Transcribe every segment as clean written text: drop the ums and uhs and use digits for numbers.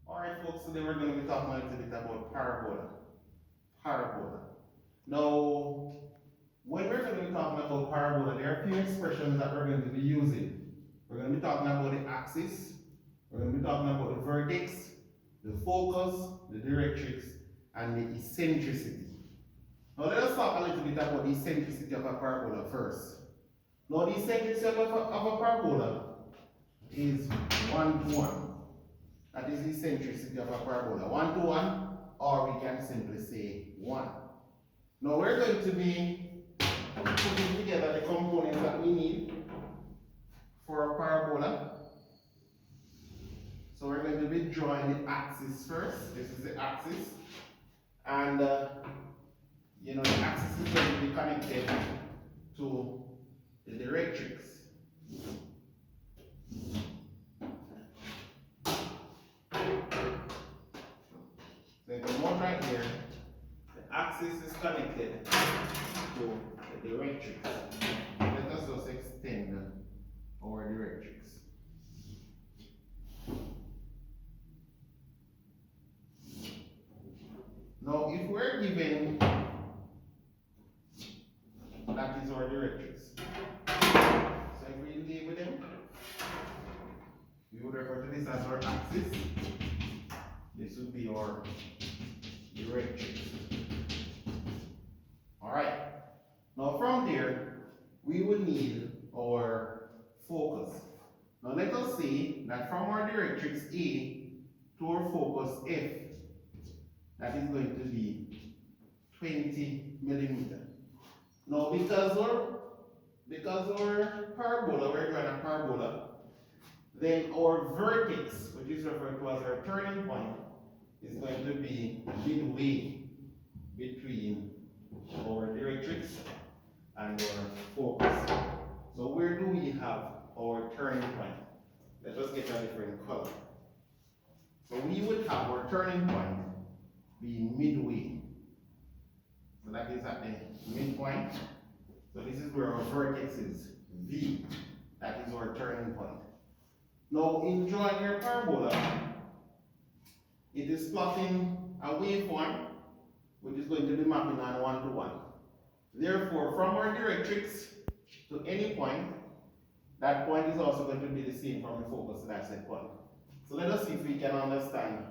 Alright folks, today we're going to be talking a little bit about parabola. Parabola. Now, when we're going to be talking about parabola, there are a few expressions that we're going to be using. We're going to be talking about the axis, we're going to be talking about the vertex, the focus, the directrix, and the eccentricity. Now let us talk a little bit about the eccentricity of a parabola first. Now the eccentricity of a parabola is 1 to 1. That is the eccentricity of a parabola. 1 to 1, or we can simply say 1. Now we're going to be putting together the components that we need for a parabola. So we're going to be drawing the axis first. This is the axis. And the axis is going to be connected to the directrix. So if you note right here, the axis is connected to the directrix. Let us just extend our directrix. Now, if we're given that is our directrix, so if we label them, we would refer to this as our axis. This would be our directrix. Alright. Now from there, we would need our focus. Now let us say that from our directrix A to our focus F, that is going to be 20 millimeter. Now because our parabola, we're drawing a parabola, then our vertex, which is referred to as our turning point, is going to be midway between our directrix and our focus. So where do we have our turning point? Let us get a different color. So we would have our turning point being midway. So that is at the midpoint. So this is where our vertex is, V. That is our turning point. Now in drawing your parabola, it is plotting a waveform which is going to be mapping on 1 to 1. Therefore, from our directrix to any point, that point is also going to be the same from the focus to that set point. So let us see if we can understand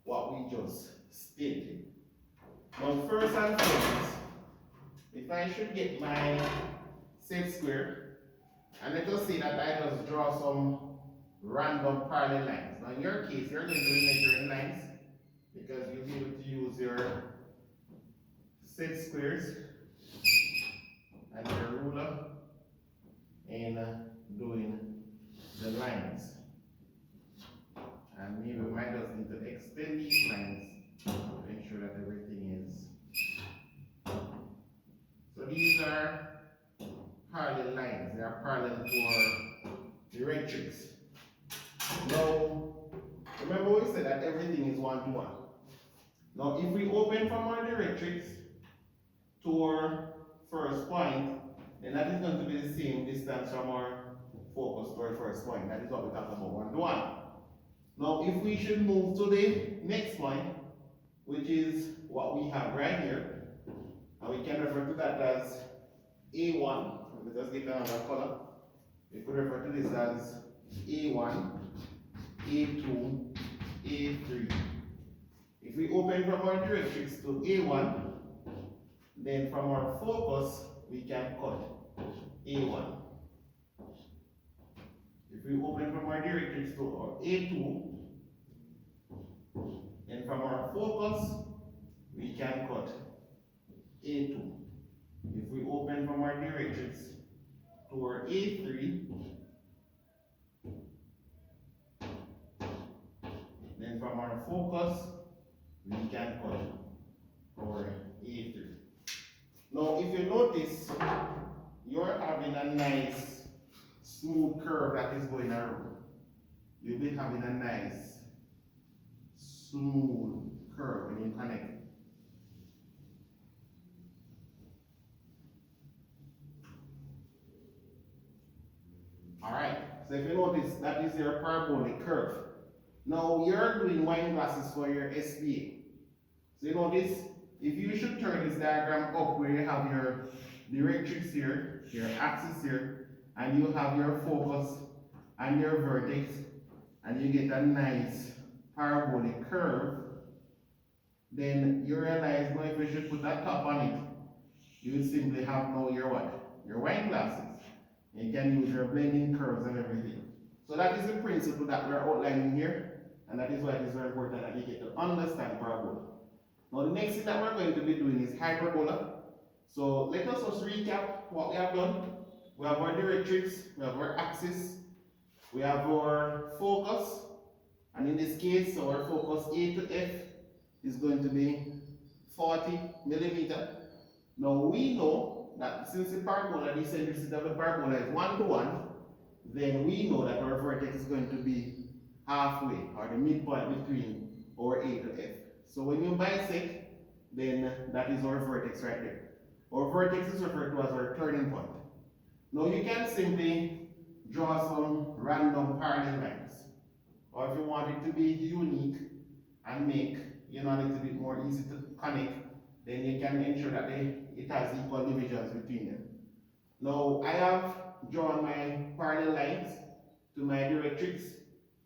what we just stated. Now first and foremost, if I should get my set square, and let us say that I just draw some random parallel lines. Now in your case, you're going to be measuring lines because you'll be able to use your set squares and your ruler in doing the lines. And maybe we might just need to extend these lines to ensure that everything is. So these are parallel lines. They are parallel to our directrix. Now, remember we said that everything is 1 to 1. Now, if we open from our directrix to our first point, then that is going to be the same distance from our focus to our first point. That is what we talk about 1 to 1. Now, if we should move to the next point, which is what we have right here, and we can refer to that as A1. Let me just get another color. We could refer to this as A1, A2, A3. If we open from our directrix to A1, then from our focus, we can cut A1. If we open from our directrix to our A2, then from our focus, we can cut A2. If we open from our directrix to our A3, then from our focus, we can cut our A3. Now, if you notice, you're having a nice smooth curve that is going around. You'll be having a nice smooth curve when you connect. Alright, so if you notice, that is your parabolic curve. Now you're doing wine glasses for your SPA. So you notice, if you should turn this diagram up where you have your directrix here, your axis here, and you have your focus and your vertex, and you get a nice parabolic curve, then you realize now if you should put a top on it, you would simply have now your what? Your wine glasses. You can use your blending curves and everything. So that is the principle that we're outlining here, and that is why it is very important that you get to understand parabola. Now the next thing that we're going to be doing is hyperbola. So let us just recap what we have done. We have our directrix, we have our axis, we have our focus, and in this case our focus A to F is going to be 40 millimeter. Now we know that since the parabola, the eccentricity of the parabola is 1 to 1, then we know that our vertex is going to be halfway, or the midpoint between our A to F. So when you bisect, then that is our vertex right there. Our vertex is referred to as our turning point. Now you can simply draw some random parallel lines. Or if you want it to be unique and make a little bit more easy to connect, then you can ensure that it has equal divisions between them. Now I have drawn my parallel lines to my directrix,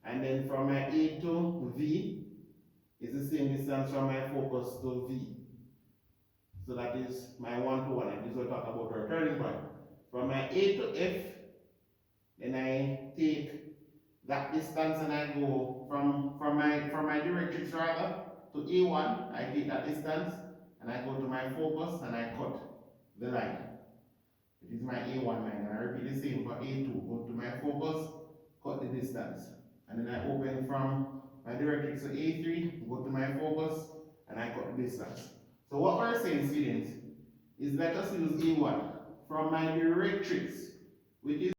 and then from my A to V is the same distance from my focus to V. So that is my 1 to 1, and this will talk about our turning point. From my A to F, then I take that distance and I go from my directrix rather to A1, I take that distance and I go to my focus and I cut the line. It is my A1 line, and I repeat the same for A2, go to my focus, cut the distance. And then I open from my directrix to A3, go to my focus, and I cut the distance. So what we're saying, students, is let us use A1 from my directrix, which is